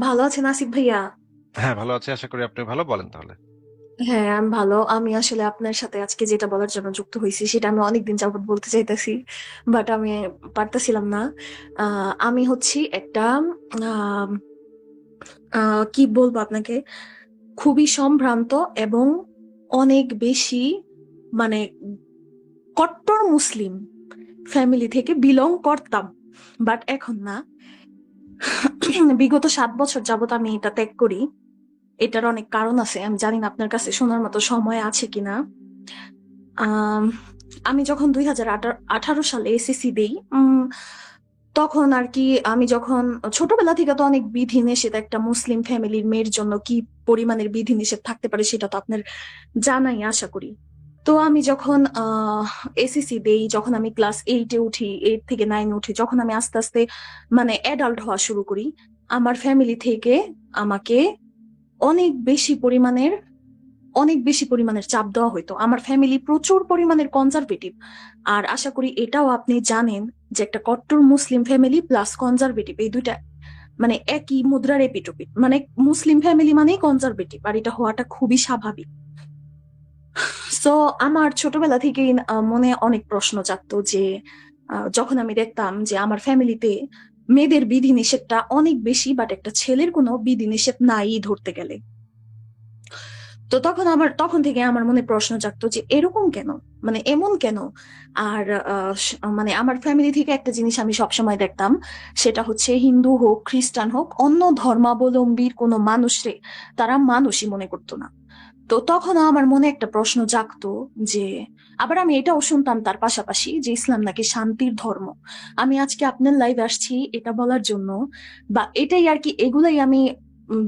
ভালো আছেন আসিফ ভাইয়া? হ্যাঁ, ভালো আছি। আশা করি আপনি ভালো। বলেন তাহলে। হ্যাঁ, আমি ভালো। আমি আসলে আপনার সাথে আজকে যেটা বলার জন্য যুক্ত হয়েছি সেটা আমি অনেকদিন যাবত বলতে চাইতেছি, বাট আমি পারতেছিলাম না। আমি হচ্ছি একটা আহ, কি বলবো আপনাকে, খুবই সম্ভ্রান্ত এবং অনেক বেশি, মানে কট্টর মুসলিম ফ্যামিলি থেকে বিলং করতাম, বাট এখন না। বিগত 7 বছর যাবত আমি এটা ত্যাগ করি। এটার অনেক কারণ আছে, আমি জানি না আপনার কাছে শোনার মতো সময় আছে কিনা। আম, আমি যখন 2018 সালে এসএসসি দেই, তখন আর কি, আমি যখন ছোটবেলা থেকে তো অনেক বিধি নিষেধ, একটা মুসলিম ফ্যামিলির মেয়ের জন্য কি পরিমাণের বিধি নিষেধ থাকতে পারে সেটা তো আপনার জানাই আশা করি। তো আমি যখন এসএসসি দেই, যখন আমি ক্লাস 8-এ উঠি, 8 থেকে 9 উঠি, যখন আমি আস্তে আস্তে মানে অ্যাডাল্ট হওয়া শুরু করি, আমার ফ্যামিলি থেকে আমাকে অনেক বেশি পরিমাণের অনেক বেশি পরিমাণের চাপ দেওয়া হইতো। আমার ফ্যামিলি প্রচুর পরিমাণের কনজারভেটিভ। আর আশা করি এটাও আপনি জানেন যে একটা কট্টর মুসলিম ফ্যামিলি প্লাস কনজারভেটিভ, এই দুইটা মানে একই মুদ্রার এপিটোপিট। মানে মুসলিম ফ্যামিলি মানেই কনজারভেটিভ, আর এটা হওয়াটা খুবই স্বাভাবিক। সো আমার ছোটবেলা থেকেই মনে অনেক প্রশ্ন জাগতো যে যখন আমি দেখতাম যে আমার ফ্যামিলিতে মেয়েদের বিধি নিষেধটা অনেক বেশি, বাট একটা ছেলের কোনো বিধি নিষেধ নাই ধরতে গেলে। তো তখন থেকে আমার মনে প্রশ্ন জাগতো যে এরকম কেন, মানে এমন কেন। আর মানে আমার ফ্যামিলি থেকে একটা জিনিস আমি সবসময় দেখতাম, সেটা হচ্ছে হিন্দু হোক খ্রিস্টান হোক অন্য ধর্মাবলম্বীর কোনো মানুষরে তারা মানুষই মনে করতো না। তো তখন আমার মনে একটা প্রশ্ন জাগতো যে, আবার আমি এটাও শুনতাম তার পাশাপাশি যে ইসলাম নাকি শান্তির ধর্ম। আমি আজকে আপনার লাইভ আসছি এটা বলার জন্য, বা এটাই আর কি, এগুলাই আমি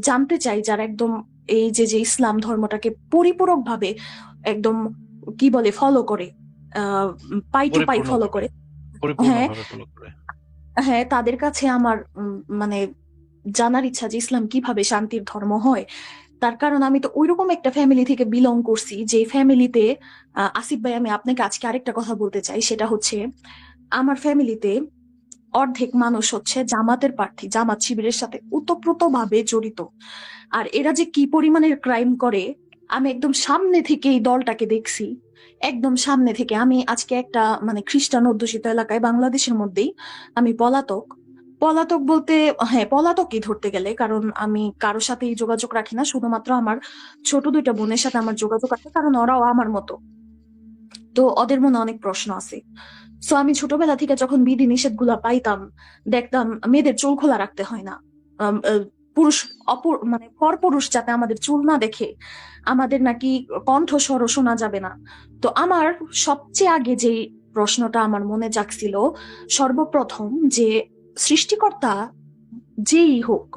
জানতে চাই যারা একদম এই যে যে ইসলাম ধর্মটাকে পরিপূরক ভাবে একদম কি বলে ফলো করে, আহ পাই টু পাই ফলো পরিপূর্ণভাবে, করে। হ্যাঁ, পরিপূর্ণভাবে ফলো করে। হ্যাঁ, তাদের কাছে আমার মানে জানার ইচ্ছা যে ইসলাম কিভাবে শান্তির ধর্ম হয়। তার কারণ আমি তো ওইরকম একটা ফ্যামিলি থেকে বিলং করছি যে ফ্যামিলিতে, আসিফ ভাই আমি আপনাকে আজকে আরেকটা কথা বলতে চাই, সেটা হচ্ছে আমার ফ্যামিলিতে অর্ধেক মানুষ হচ্ছে জামাতের প্রার্থী, জামাত শিবিরের সাথে ওতপ্রোত ভাবে জড়িত। আর এরা যে কি পরিমাণের ক্রাইম করে, আমি একদম সামনে থেকে এই দলটাকে দেখছি। একদম সামনে থেকে আমি আজকে একটা মানে খ্রিস্টান অধ্যুষিত এলাকায় বাংলাদেশের মধ্যেই আমি পলাতক। পলাতক বলতে, হ্যাঁ পলাতকই ধরতে গেলে, কারণ আমি কারোর সাথেই যোগাযোগ রাখি না, শুধুমাত্র আমার ছোট দুইটা বোনের সাথে আমার যোগাযোগ আছে, কারণ ওরাও আমার মতো। তো ওদের মনে অনেক প্রশ্ন আছে। সো আমি ছোটবেলা থেকে যখন বিধি নিষেধ গুলা পাইতাম, দেখতাম মেয়েদের চুল খোলা রাখতে হয় না। আম, আহ, পুরুষ মানে পরপুরুষ যাতে আমাদের চুল না দেখে, আমাদের নাকি কণ্ঠস্বরও শোনা যাবে না। তো আমার সবচেয়ে আগে যে প্রশ্নটা আমার মনে জাগছিল সর্বপ্রথম, যে সৃষ্টিকর্তা যেই হোক,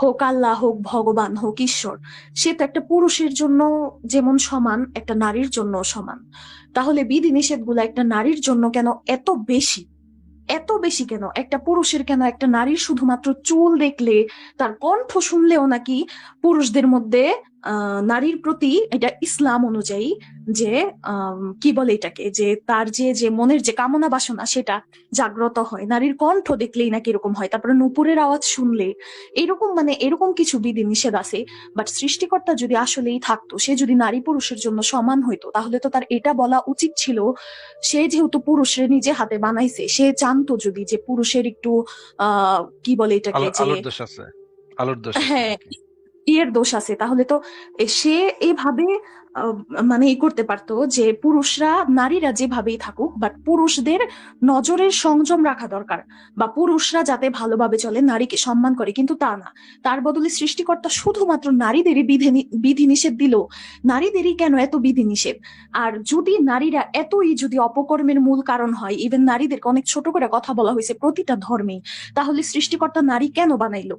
হোক আল্লাহ, হোক ভগবান, হোক ঈশ্বর, সে তো একটা পুরুষের জন্য যেমন সমান, একটা নারীর জন্য সমান। তাহলে বিধি নিষেধ গুলা একটা নারীর জন্য কেন এত বেশি, এত বেশি কেন? একটা পুরুষের কেন একটা নারীর শুধুমাত্র চুল দেখলে, তার কণ্ঠ শুনলেও নাকি পুরুষদের মধ্যে নারীর প্রতি, এটা ইসলাম অনুযায়ী যে কি বলে এটাকে, যে তার যে যে মনের যে কামনা বাসনা সেটা জাগ্রত হয়, নারীর কণ্ঠ দেখলেই নাকি এরকম হয়, তারপরে নুপুরের আওয়াজ শুনলে এরকম, মানে এরকম কিছু বিধি নিষেধ আছে। বাট সৃষ্টিকর্তা যদি আসলেই থাকতো, সে যদি নারী পুরুষের জন্য সমান হইতো, তাহলে তো তার এটা বলা উচিত ছিল, সে যেহেতু পুরুষের নিজে হাতে বানাইছে, সে জানতো যদি যে পুরুষের একটু কি বলে এটাকে, যে আলোর দোষ আছে। আলোর দোষ আছে হ্যাঁ আরকি। ইয়ের দোষ আছে, তাহলে তো সে এভাবে আহ, মানে করতে পারতো যে পুরুষরা, নারীরা যেভাবেই থাকুক, বাট পুরুষদের নজরের সংযম রাখা দরকার, বা পুরুষরা যাতে ভালোভাবে চলে, নারীকে সম্মান করে, কিন্তু তা না। তার বদলে সৃষ্টিকর্তা শুধুমাত্র নারীদেরই বিধি নিষেধ দিল। নারীদেরই কেন এত বিধি নিষেধ? আর যদি নারীরা এতই যদি অপকর্মের মূল কারণ হয়, ইভেন নারীদেরকে অনেক ছোট করে কথা বলা হয়েছে প্রতিটা ধর্মে, তাহলে সৃষ্টিকর্তা নারী কেন বানাইলো?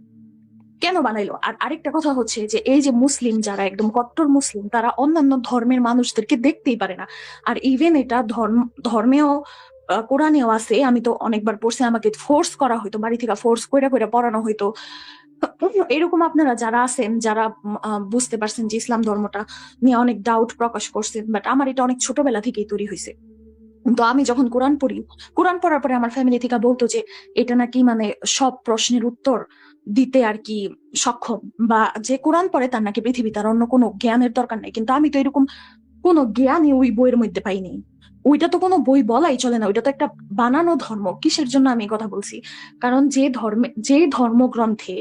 কেন বানাইলো? আর আরেকটা কথা হচ্ছে যে এই যে মুসলিম যারা একদম কট্টর মুসলিম, তারা অন্যান্য ধর্মের মানুষদেরকে দেখতেই পারে না। আর ইভেন এটা ধর্মেও কোরআনেও আছে, আমি তো অনেকবার পড়ছি, আমাকে ফোর্স করা হইতো, বাড়ি থেকে ফোর্স কইরা কইরা পড়ানো হইতো। এরকম আপনারা যারা আছেন, যারা বুঝতে পারছেন যে ইসলাম ধর্মটা নিয়ে অনেক ডাউট প্রকাশ করছেন, বাট আমার এটা অনেক ছোটবেলা থেকেই তৈরি হয়েছে। তো আমি যখন কোরআন পড়ি, কোরআন পড়ার পরে আমার ফ্যামিলি থেকে বলতো যে এটা নাকি মানে সব প্রশ্নের উত্তর, দিতে আর কি সক্ষম, বা যে কোরআন পড়ে তার নাকি পৃথিবীতে আর অন্য কোনো জ্ঞানের দরকার নেই। কিন্তু আমি তো এরকম কোনো জ্ঞানই ওই বইয়ের মধ্যে পাইনি। ওইটা তো কোনো বই বলাই চলে না, ওইটা তো একটা বানানো ধর্ম। কিসের জন্য আমি এই কথা বলছি? কারণ যে ধর্মগ্রন্থে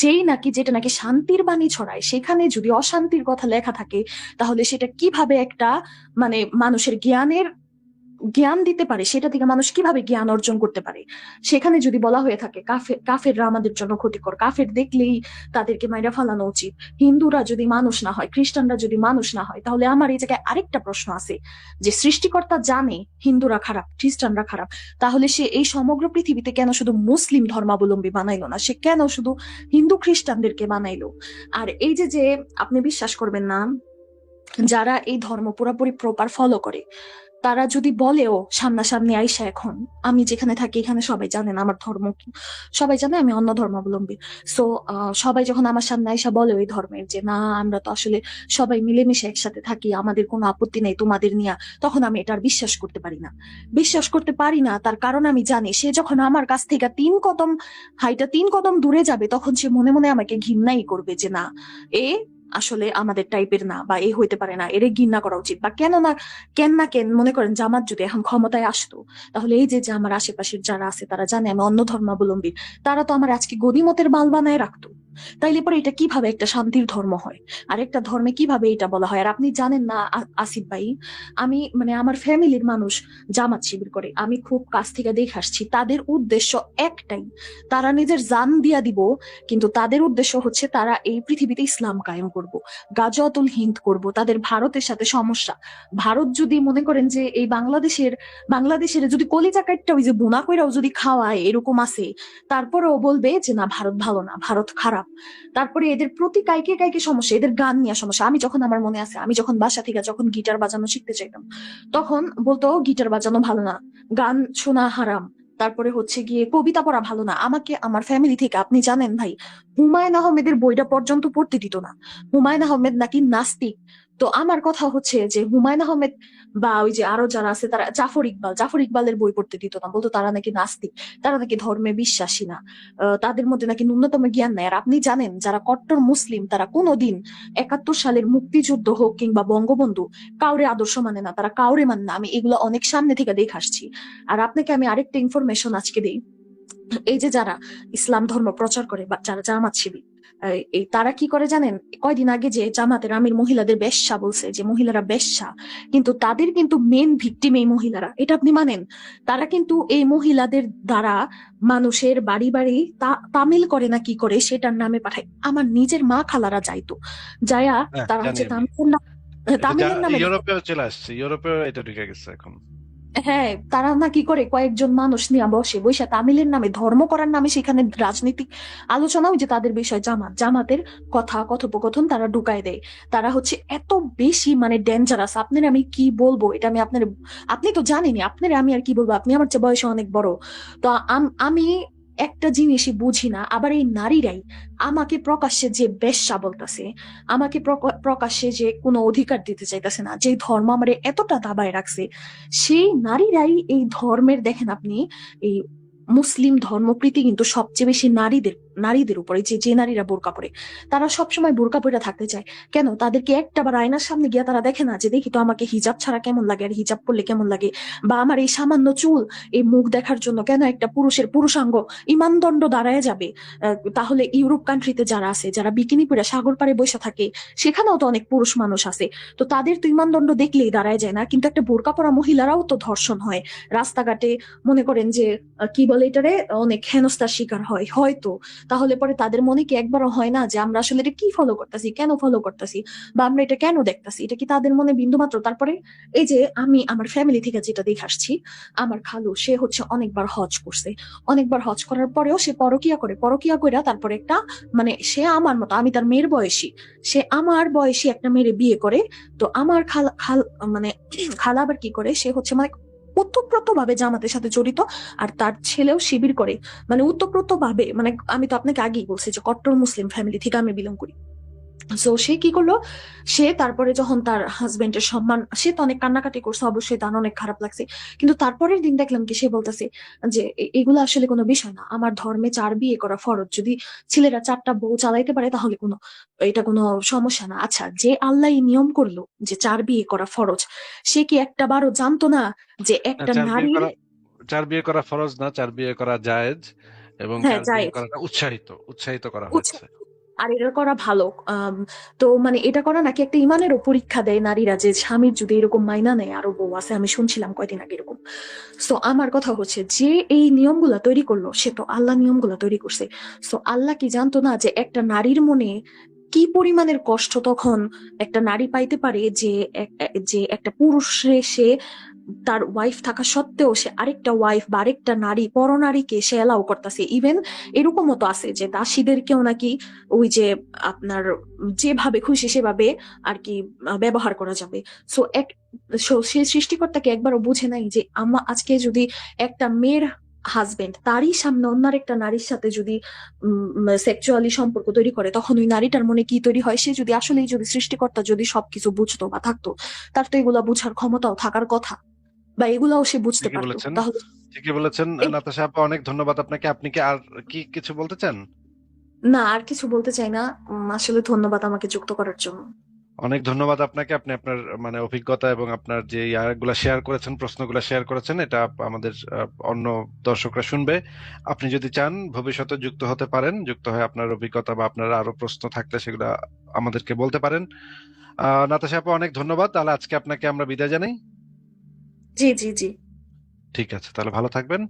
যেই নাকি যেটা নাকি শান্তির বাণী ছড়ায়, সেখানে যদি অশান্তির কথা লেখা থাকে, তাহলে সেটা কিভাবে একটা মানে মানুষের জ্ঞান দিতে পারে, সেটা থেকে মানুষ কিভাবে জ্ঞান অর্জন করতে পারে? সেখানে যদি বলা হয়ে থাকে কাফেররা আমাদের জন্য ক্ষতিকর, কাফের দেখলেই তাদেরকে মাইরা ফালানো উচিত, হিন্দুরা যদি মানুষ না হয়, খ্রিস্টানরা যদি মানুষ না হয়, তাহলে আমার এই জায়গায় আরেকটা প্রশ্ন আছে, যে সৃষ্টিকর্তা জানে হিন্দুরা খারাপ, খ্রিস্টানরা খারাপ, তাহলে সে এই সমগ্র পৃথিবীতে কেন শুধু মুসলিম ধর্মাবলম্বী বানাইলো না? সে কেন শুধু হিন্দু খ্রিস্টানদেরকে বানাইলো? আর এই যে যে আপনি বিশ্বাস করবেন না, যারা এই ধর্ম পুরোপুরি প্রপার ফলো করে, তারা যদি বলেও সামনাসামনি আইসা, এখন আমি যেখানে থাকি এখানে সবাই জানেন আমার ধর্ম কি, সবাই জানে আমি অন্য ধর্মাবলম্বী। সো সবাই যখন আমার সামনে আইসা বলে ওই ধর্মের যে না, আমরা তো আসলে সবাই মিলেমিশে একসাথে থাকি, আমাদের কোনো আপত্তি নেই তোমাদের নিয়ে, তখন আমি এটা আর বিশ্বাস করতে পারি না। বিশ্বাস করতে পারি না, তার কারণ আমি জানি সে যখন আমার কাছ থেকে 3 কদম দূরে যাবে, তখন সে মনে মনে আমাকে ঘৃণাই করবে যে না, এ আসলে আমাদের টাইপের না, বা এ হইতে পারে না, এর ঘৃণা করা উচিত। বা কেন মনে করেন জামাত যদি এখন ক্ষমতায় আসতো, তাহলে এই যে যে আমার আশেপাশের যারা আছে তারা জানে আমি অন্য ধর্মাবলম্বী, তারা তো আমার আজকে গনিমতের মাল বানায় রাখতো। তাইলে পরে এটা কিভাবে একটা শান্তির ধর্ম হয়? আর একটা ধর্মে কিভাবে এটা বলা হয়? আর আপনি জানেন না আসিফ ভাই, আমি মানে আমার ফ্যামিলির মানুষ জামাত শিবির করে, আমি খুব কাছ থেকে দেখে আসছি, তাদের উদ্দেশ্য একটাই, তারা নিজের জান দিয়া দিব, কিন্তু তাদের উদ্দেশ্য হচ্ছে তারা এই পৃথিবীতে ইসলাম কায়েম করব, গাজওয়াতুল হিন্দ করব। তাদের ভারতের সাথে সমস্যা। ভারত যদি মনে করেন যে এই বাংলাদেশের যদি কলিজা কাটটা ওই যে বোনা কইরাও যদি খাওয়ায়, এরকম আছে, তারপরেও বলবে যে না, ভারত ভালো না, ভারত খারাপ। তারপরে এদের প্রতি কাইকে কাইকে সমস্যা, এদের গান নিয়ে সমস্যা। আমি যখন, আমার মনে আছে, আমি যখন বাসা থেকে যখন গিটার বাজানো শিখতে চাইতাম, তখন বলতো গিটার বাজানো ভালো না, গান শোনা হারাম, তারপরে হচ্ছে গিয়ে কবিতা পড়া ভালো না। আমাকে আমার ফ্যামিলি থেকে, আপনি জানেন ভাই, হুমায়ুন আহমেদের বইটা পর্যন্ত পড়তে দিত না। হুমায়ুন আহমেদ নাকি নাস্তিক। তো আমার কথা হচ্ছে যে হুমায়ুন আহমেদ বা ওই যে আরো যারা আছে, তারা জাফর ইকবালের বই পড়তে দিত না, বলতো তারা নাকি নাস্তিক, তারা নাকি ধর্মে বিশ্বাসী না, তাদের মধ্যে নাকি ন্যূনতম জ্ঞান নাই। আর আপনি জানেন যারা কট্টর মুসলিম, তারা কোনোদিন 71 সালের মুক্তিযুদ্ধ হোক কিংবা বঙ্গবন্ধু, কাউরে আদর্শ মানে না, তারা কাউরে মানে না। আমি এগুলো অনেক সামনে থেকে দেখে আসছি। আর আপনাকে আমি আরেকটা ইনফরমেশন আজকে দিই, এই যে যারা ইসলাম ধর্ম প্রচার করে বা যারা জামাত শিবির, এই তারা কি করে জানেন? কয়দিন আগে যে জামাতের আমির মহিলাদের বেশ্যা বলছে, যে মহিলারা বেশ্যা, কিন্তু তাদের কিন্তু মেন ভিকটিম এই মহিলারা, এটা আপনি মানেন? তারা কিন্তু এই মহিলাদের দ্বারা মানুষের বাড়ি বাড়ি তামিল করে না কি করে সেটার নামে পাঠায়। আমার নিজের মা খালারা যাইতো, যায়া হ্যাঁ, তারা জানি হচ্ছে আমি। এটা তামিলের নামে, ইউরোপেও চলে আসছে, ইউরোপেও এটা ঢুকে গেছে এখন। হ্যাঁ, তারা না কি করে কয়েকজন মানুষ নিয়ে বসে বৈশা তামিলের নামে, ধর্ম করার নামে সেখানে রাজনৈতিক আলোচনা, ওই যে তাদের বিষয় জামাতের কথা কথোপকথন তারা ঢুকায় দেয়। তারা হচ্ছে এত বেশি মানে ডেঞ্জারাস, আপনার আমি কি বলবো, এটা আমি আপনার, আপনি তো জানেনই, আপনার আমি আর কি বলবো, আপনি আমার চেয়ে বয়সে অনেক বড়। তো আমি একটা জিনিসই বুঝি না, আবার এই নারীরাই আমাকে প্রকাশ্যে যে বেশ্যা বলতেছে, আমাকে প্রকাশ্যে যে কোনো অধিকার দিতে চাইতেছে না, যে ধর্ম আমারে এতটা দাবায় রাখছে, সেই নারীরাই এই ধর্মের, দেখেন আপনি, এই মুসলিম ধর্মপ্রীতি কিন্তু সবচেয়ে বেশি নারীদের উপরে, যে যে নারীরা বোরকা পরে, তারা সবসময় বোরকা পরে থাকতে চায়। কেন? তাদেরকে একটাবার আয়নার সামনে গিয়া তারা দেখে না যে দেখি তো আমাকে হিজাব ছাড়া কেমন লাগে, আর হিজাব পরলে কেমন লাগে, বা আমার এই সামান্য চুল, এই মুখ দেখার জন্য কেন একটা পুরুষের পুরুষাঙ্গ ইমানদণ্ড দাঁড়ায় যাবে? তাহলে ইউরোপ কান্ট্রিতে যারা আছে, যারা বিকিনি পরে সাগর পাড়ে বসে থাকে, সেখানেও তো অনেক পুরুষ মানুষ আছে, তো তাদের তো ইমানদণ্ড দেখলেই দাঁড়ায় যায় না, কিন্তু একটা বোরকা পরা মহিলারাও তো ধর্ষণ হয় রাস্তাঘাটে, মনে করেন যে কি বলে এটারে, অনেক হেনস্থার শিকার হয় হয়তো। তাহলে পরে তাদের মনে কি একবারও হয় না যে আমরা আসলে এটা কি ফলো করতেছি, কেন ফলো করতেছি, বা আমরা এটা কেন দেখতেছি? এটা কি তাদের মনে বিন্দু মাত্র? তারপরে এই যে আমি আমার ফ্যামিলি থেকে যেটা দেখে আসছি, আমার খালু সে হচ্ছে অনেকবার হজ করছে, অনেকবার হজ করার পরেও সে পরকিয়া করে, পরকিয়া কইরা তারপরে একটা, মানে সে আমার মতো, আমি তার মেয়ের বয়সী, সে আমার বয়সী একটা মেয়ের বিয়ে করে। তো আমার মানে খালা আবার কি করে, সে হচ্ছে মানে ওতপ্রোত ভাবে জামাতের সাথে জড়িত, আর তার ছেলেও শিবির করে, মানে ওতপ্রোত ভাবে, মানে আমি তো আপনাকে আগেই বলছি যে কট্টর মুসলিম ফ্যামিলি থেকে আমি বিলং করি। সো সে কি করলো, সে তারপরে যখন তার হাজবেন্ডের সম্মান, সে তো অনেক কান্নাকাটি করছে, অবশ্যই তার অনেক খারাপ লাগছে, কিন্তু তারপরের দিন দেখলাম কি সে বলতেছে যে এগুলো আসলে কোনো বিষয় না, আমার ধর্মে 4 বিয়ে করা ফরজ, যদি ছেলেরা 4টা বউ চালাইতে পারে তাহলে এটা কোনো সমস্যা না। আচ্ছা, যে আল্লাহ এই নিয়ম করলো যে 4 বিয়ে করা ফরজ, সে কি একটা বারও জানতো না যে না, একটা চার বিয়ে নারীর, করা, চার বিয়ে করা ফরজ না, চার বিয়ে করা জায়েজ, এবং হ্যাঁ চার বিয়ে জায়েজ, করাটা উৎসাহিত, উৎসাহিত করা হয়েছে। আর এটা করা ভালো। তো মানে এটা করা নাকি একটা ইমানেরও পরীক্ষা দেয় নারীরা, যে স্বামীর যদি এরকম মাইনা নেয়, আরো বউ আছে, আমি শুনছিলাম কয়দিন আগে এরকম। সো আমার কথা হচ্ছে, যে এই নিয়মগুলা তৈরি করলো সে তো আল্লাহ নিয়মগুলা তৈরি করছে। সো আল্লাহ কি জানতো না যে একটা নারীর মনে কি পরিমাণের কষ্ট তখন একটা নারী পাইতে পারে, যে যে একটা পুরুষে সে তার ওয়াইফ থাকা সত্ত্বেও সে আরেকটা ওয়াইফ বা আরেকটা নারী, পরনারীকে সে এলাও করতেছে। ইভেন এরকমও তো আছে যে দাসীদেরকেও নাকি ওই যে আপনার যেভাবে খুশি সেভাবে আর কি ব্যবহার করা যাবে। সো এক, সে সৃষ্টিকর্তাকে একবারও বুঝে নাই যে আজকে যদি একটা মেয়ের হাজবেন্ড তারই সামনে অন্য একটা নারীর সাথে যদি সেক্সুয়ালি সম্পর্ক তৈরি করে, তখন ওই নারীটার মনে কি তৈরি হয়। সে যদি আসলেই, যদি সৃষ্টিকর্তা যদি সবকিছু বুঝতো বা থাকতো, তার তো এগুলা বুঝার ক্ষমতাও থাকার কথা, বা এগুলাও সে বুঝতে ঠিকই পারতো বলেছেন, তাহলে। ঠিকই বলেছেন। এই- নাতাশা আপা, অনেক ধন্যবাদ আপনাকে। আপনি কি আর কি কিছু বলতে চান? না, আর কিছু বলতে চাই না। আসলে ধন্যবাদ আমাকে যুক্ত করার জন্য। অনেক ধন্যবাদ আপনাকে। আপনি আপনার মানে অভিজ্ঞতা এবং আপনার যে ইয়াগুলা শেয়ার করেছেন, প্রশ্নগুলো শেয়ার করেছেন, এটা আমাদের অন্য দর্শকরা শুনবে। আপনি যদি চান ভবিষ্যতে যুক্ত হতে পারেন, যুক্ত হয়ে আপনার অভিজ্ঞতা বা আপনার আরো প্রশ্ন থাকলে সেগুলা আমাদেরকে বলতে পারেন। নাতাশা আপা, অনেক ধন্যবাদ। তাহলে আজকে আপনাকে আমরা বিদায় জানাই। জি জি জি। ঠিক আছে, তাহলে ভালো থাকবেন।